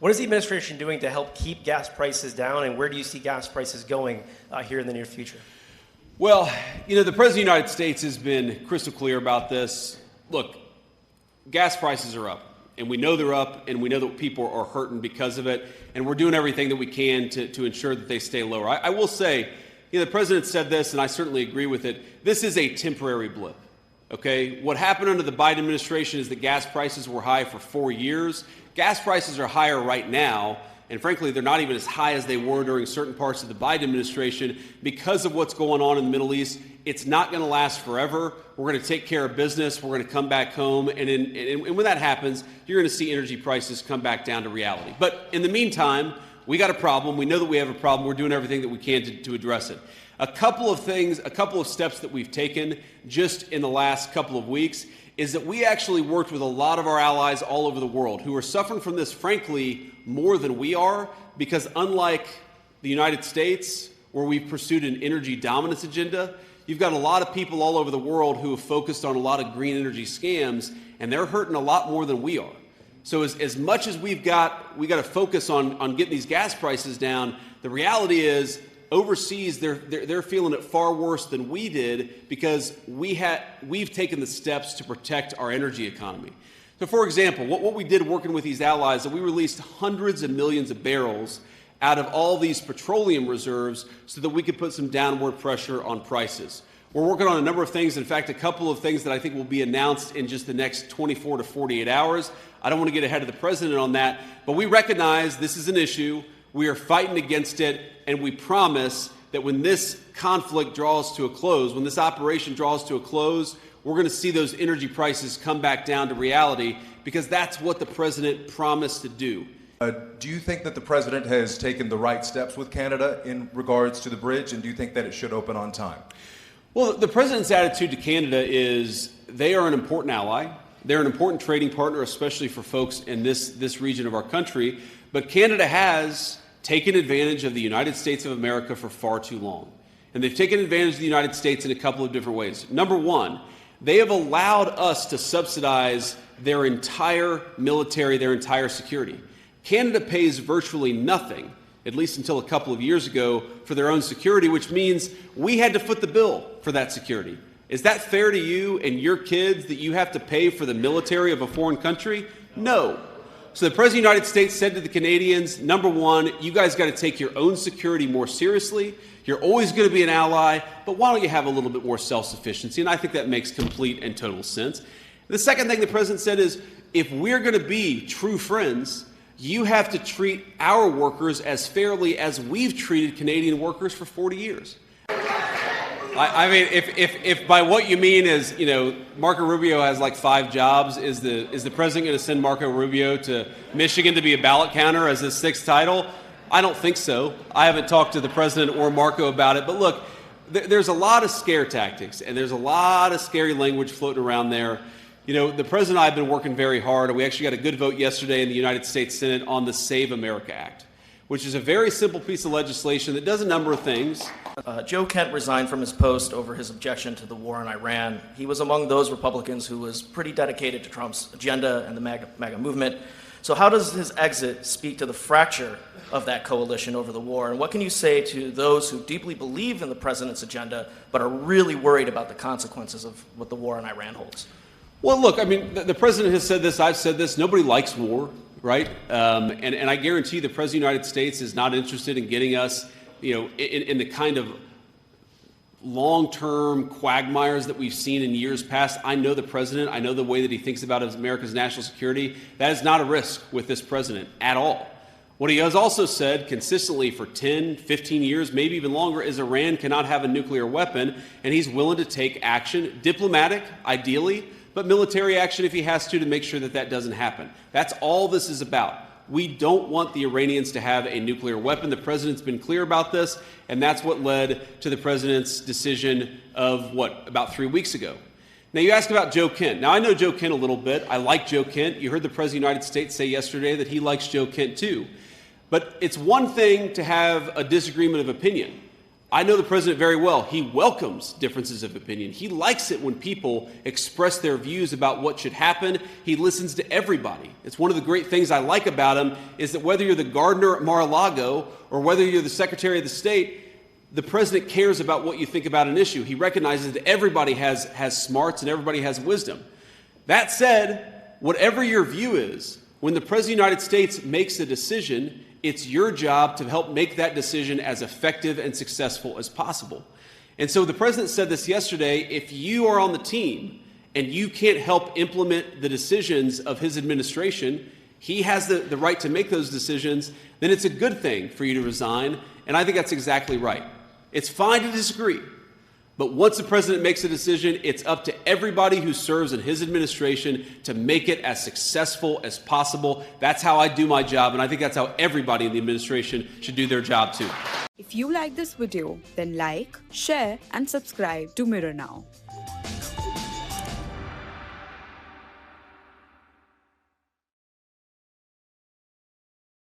What is the administration doing to help keep gas prices down, and where do you see gas prices going here in the near future? Well, the President of the United States has been crystal clear about this. Look, gas prices are up, and we know they're up, and we know that people are hurting because of it, and we're doing everything that we can to ensure that they stay lower. I will say, the President said this, and I certainly agree with it. This is a temporary blip, okay? What happened under the Biden administration is that gas prices were high for 4 years. Gas prices are higher right now, and frankly, they're not even as high as they were during certain parts of the Biden administration because of what's going on in the Middle East. It's not going to last forever. We're going to take care of business. We're going to come back home. And when that happens, you're going to see energy prices come back down to reality. But in the meantime, we got a problem. We know that we have a problem. We're doing everything that we can to address it. A couple of steps that we've taken just in the last couple of weeks is that we actually worked with a lot of our allies all over the world who are suffering from this, frankly, more than we are, because unlike the United States, where we've pursued an energy dominance agenda, you've got a lot of people all over the world who have focused on a lot of green energy scams, and they're hurting a lot more than we are. So as much as we got to focus on getting these gas prices down, the reality is overseas they're feeling it far worse than we did because we've taken the steps to protect our energy economy. So for example, what we did working with these allies, that we released hundreds of millions of barrels out of all these petroleum reserves so that we could put some downward pressure on prices. We're working on a number of things. In fact, a couple of things that I think will be announced in just the next 24 to 48 hours. I don't want to get ahead of the president on that, but we recognize this is an issue. We are fighting against it, and we promise that when this conflict draws to a close, when this operation draws to a close, we're going to see those energy prices come back down to reality, because that's what the president promised to do. Do you think that the president has taken the right steps with Canada in regards to the bridge, and do you think that it should open on time? Well, the president's attitude to Canada is they are an important ally. They're an important trading partner, especially for folks in this region of our country. But Canada has taken advantage of the United States of America for far too long. And they've taken advantage of the United States in a couple of different ways. Number one, they have allowed us to subsidize their entire military, their entire security. Canada pays virtually nothing, at least until a couple of years ago, for their own security, which means we had to foot the bill for that security. Is that fair to you and your kids that you have to pay for the military of a foreign country? No. So the President of the United States said to the Canadians, number one, you guys got to take your own security more seriously. You're always going to be an ally, but why don't you have a little bit more self-sufficiency? And I think that makes complete and total sense. The second thing the President said is, if we're going to be true friends, you have to treat our workers as fairly as we've treated Canadian workers for 40 years. I mean, if by what you mean is, Marco Rubio has like 5 jobs, is the president going to send Marco Rubio to Michigan to be a ballot counter as his 6th title? I don't think so. I haven't talked to the president or Marco about it. But look, there's a lot of scare tactics, and there's a lot of scary language floating around there. The president and I have been working very hard, and we actually got a good vote yesterday in the United States Senate on the Save America Act, which is a very simple piece of legislation that does a number of things. Jon Kent resigned from his post over his objection to the war in Iran. He was among those Republicans who was pretty dedicated to Trump's agenda and the MAGA movement. So how does his exit speak to the fracture of that coalition over the war? And what can you say to those who deeply believe in the president's agenda but are really worried about the consequences of what the war in Iran holds? Well, look, I mean, the president has said this, I've said this, nobody likes war, right? And I guarantee the president of the United States is not interested in getting us, in the kind of long-term quagmires that we've seen in years past. I know the president, I know the way that he thinks about America's national security. That is not a risk with this president at all. What he has also said consistently for 10, 15 years, maybe even longer, is Iran cannot have a nuclear weapon, and he's willing to take action, diplomatic, ideally, but military action if he has to make sure that that doesn't happen. That's all this is about. We don't want the Iranians to have a nuclear weapon. The president's been clear about this, and that's what led to the president's decision of, about 3 weeks ago. Now, you ask about Joe Kent. Now, I know Joe Kent a little bit. I like Joe Kent. You heard the President of the United States say yesterday that he likes Joe Kent too. But it's one thing to have a disagreement of opinion. I know the president very well. He welcomes differences of opinion. He likes it when people express their views about what should happen. He listens to everybody. It's one of the great things I like about him is that whether you're the gardener at Mar-a-Lago or whether you're the Secretary of the State, the president cares about what you think about an issue. He recognizes that everybody has smarts and everybody has wisdom. That said, whatever your view is, when the President of the United States makes a decision, it's your job to help make that decision as effective and successful as possible. And so the president said this yesterday, if you are on the team and you can't help implement the decisions of his administration, he has the right to make those decisions, then it's a good thing for you to resign. And I think that's exactly right. It's fine to disagree. But once the president makes a decision, it's up to everybody who serves in his administration to make it as successful as possible. That's how I do my job, and I think that's how everybody in the administration should do their job too. If you like this video, then like, share, and subscribe to Mirror Now.